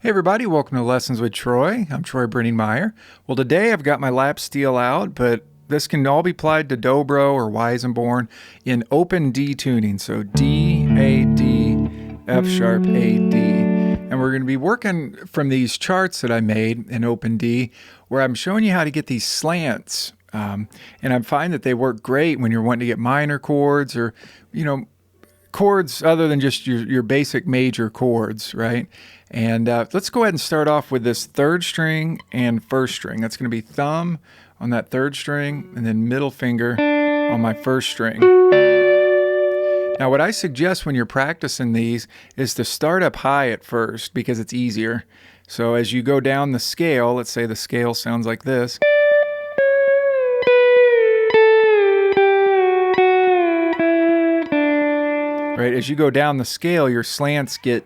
Hey everybody, welcome to Lessons with Troy. I'm Troy Brenningmeyer. Well, today I've got my lap steel out, but this can all be applied to Dobro or Weissenborn in open D tuning. So D, A, D, F sharp, A, D. And we're going to be working from these charts that I made in open D, where I'm showing you how to get these slants. And I find that they work great when you're wanting to get minor chords or, chords other than just your basic major chords, right? And let's go ahead and start off with this third string and first string. That's going to be thumb on that third string and then middle finger on my first string. Now what I suggest when you're practicing these is to start up high at first because it's easier. So as you go down the scale, let's say the scale sounds like this. Right, as you go down the scale, your slants get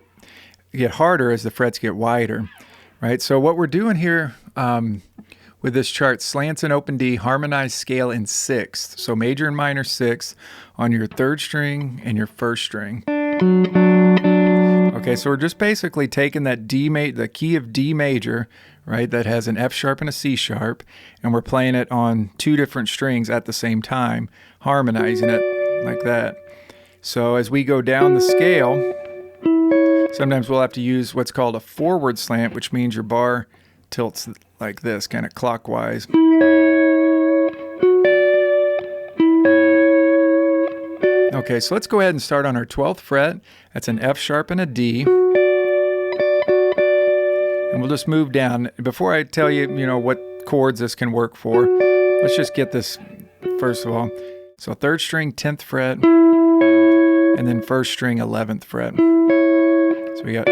harder as the frets get wider, right? So what we're doing here with this chart, slants in open D, harmonized scale in sixth. So major and minor sixth on your third string and your first string. Okay, so we're just basically taking that the key of D major, right, that has an F sharp and a C sharp, and we're playing it on two different strings at the same time, harmonizing it like that. So as we go down the scale, sometimes we'll have to use what's called a forward slant, which means your bar tilts like this, kind of clockwise. Okay, so let's go ahead and start on our 12th fret. That's an F sharp and a D. And we'll just move down. Before I tell you, what chords this can work for, let's just get this first of all. So third string, 10th fret. And then first string, 11th fret. So we got,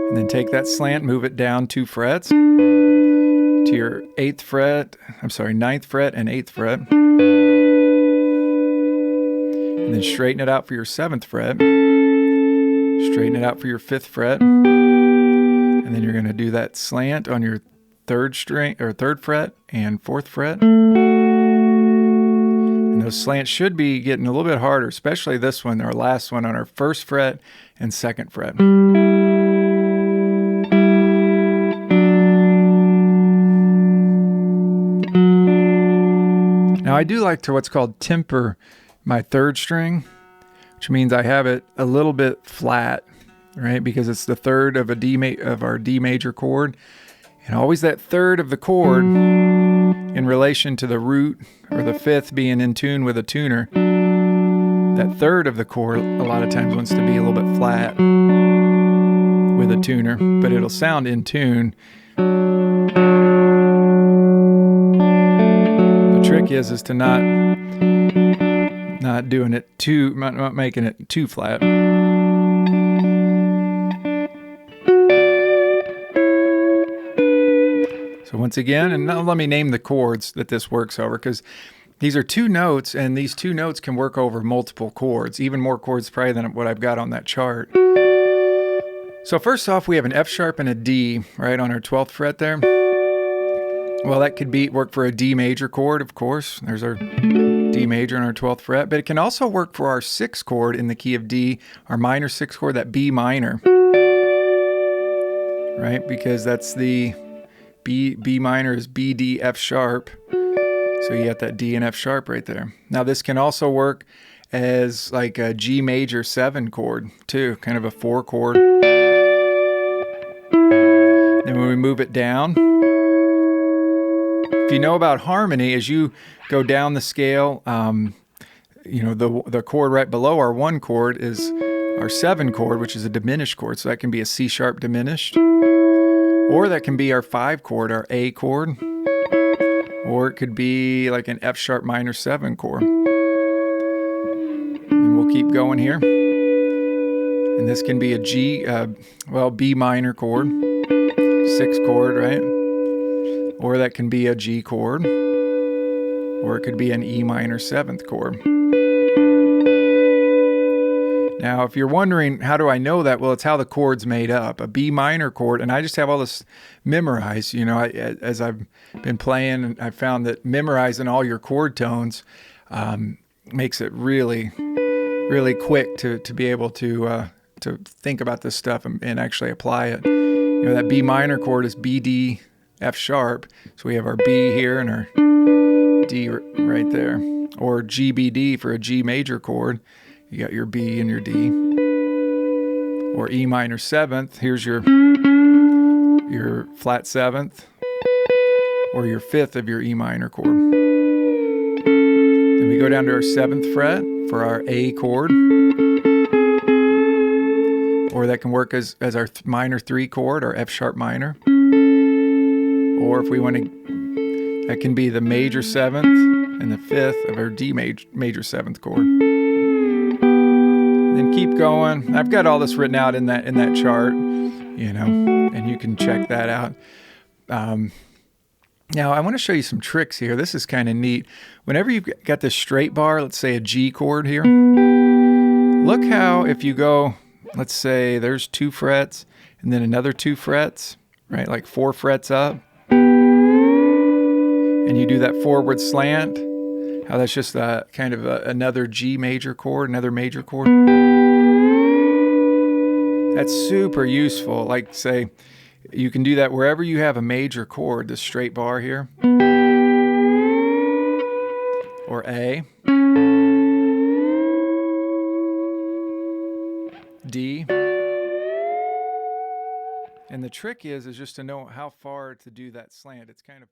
and then take that slant, move it down 2 frets to your 9th fret and 8th fret. And then straighten it out for your 7th fret. Straighten it out for your 5th fret. And then you're going to do that slant on your 3rd fret and 4th fret. Those slants should be getting a little bit harder, especially this one, our last one on our 1st fret and 2nd fret. Now I do like to what's called temper my 3rd string, which means I have it a little bit flat, right? Because it's the 3rd of our D major chord. And always that 3rd of the chord in relation to the root or the 5th being in tune with a tuner, that 3rd of the chord a lot of times wants to be a little bit flat with a tuner, but it'll sound in tune. The trick is to not doing it not making it too flat. So once again, and now let me name the chords that this works over, because these are 2 notes, and these 2 notes can work over multiple chords, even more chords probably than what I've got on that chart. So first off, we have an F sharp and a D, right, on our 12th fret there. Well, that could work for a D major chord, of course. There's our D major on our 12th fret, but it can also work for our 6th chord in the key of D, our minor 6th chord, that B minor, right, because that's the B minor is B, D, F sharp. So you got that D and F sharp right there. Now this can also work as like a G major 7 chord too, kind of a 4 chord. Then when we move it down, if you know about harmony, as you go down the scale, the chord right below our 1 chord is our 7 chord, which is a diminished chord. So that can be a C sharp diminished. Or that can be our 5 chord, our A chord. Or it could be like an F sharp minor 7 chord. And we'll keep going here. And this can be a B minor chord, 6 chord, right? Or that can be a G chord. Or it could be an E minor 7th chord. Now, if you're wondering, how do I know that? Well, it's how the chord's made up. A B minor chord, and I just have all this memorized. As I've been playing, I found that memorizing all your chord tones makes it really, really quick to be able to to think about this stuff and actually apply it. You know, that B minor chord is B, D, F sharp. So we have our B here and our D right there. Or G, B, D for a G major chord. You got your B and your D. Or E minor seventh. Here's your flat seventh. Or your fifth of your E minor chord. Then we go down to our 7th fret for our A chord. Or that can work as our minor 3 chord, our F sharp minor. Or if we want to, that can be the major 7th and the 5th of our D major 7th chord. Then keep going. I've got all this written out in that chart, you know, and you can check that out. Now, I want to show you some tricks here. This is kind of neat. Whenever you've got this straight bar, let's say a G chord here, look how if you go, let's say there's 2 frets and then another 2 frets, right? Like 4 frets up. And you do that forward slant, how that's just kind of another G major chord, another major chord. That's super useful. Like say, you can do that wherever you have a major chord, this straight bar here. Or A. D. And the trick is just to know how far to do that slant. It's kind of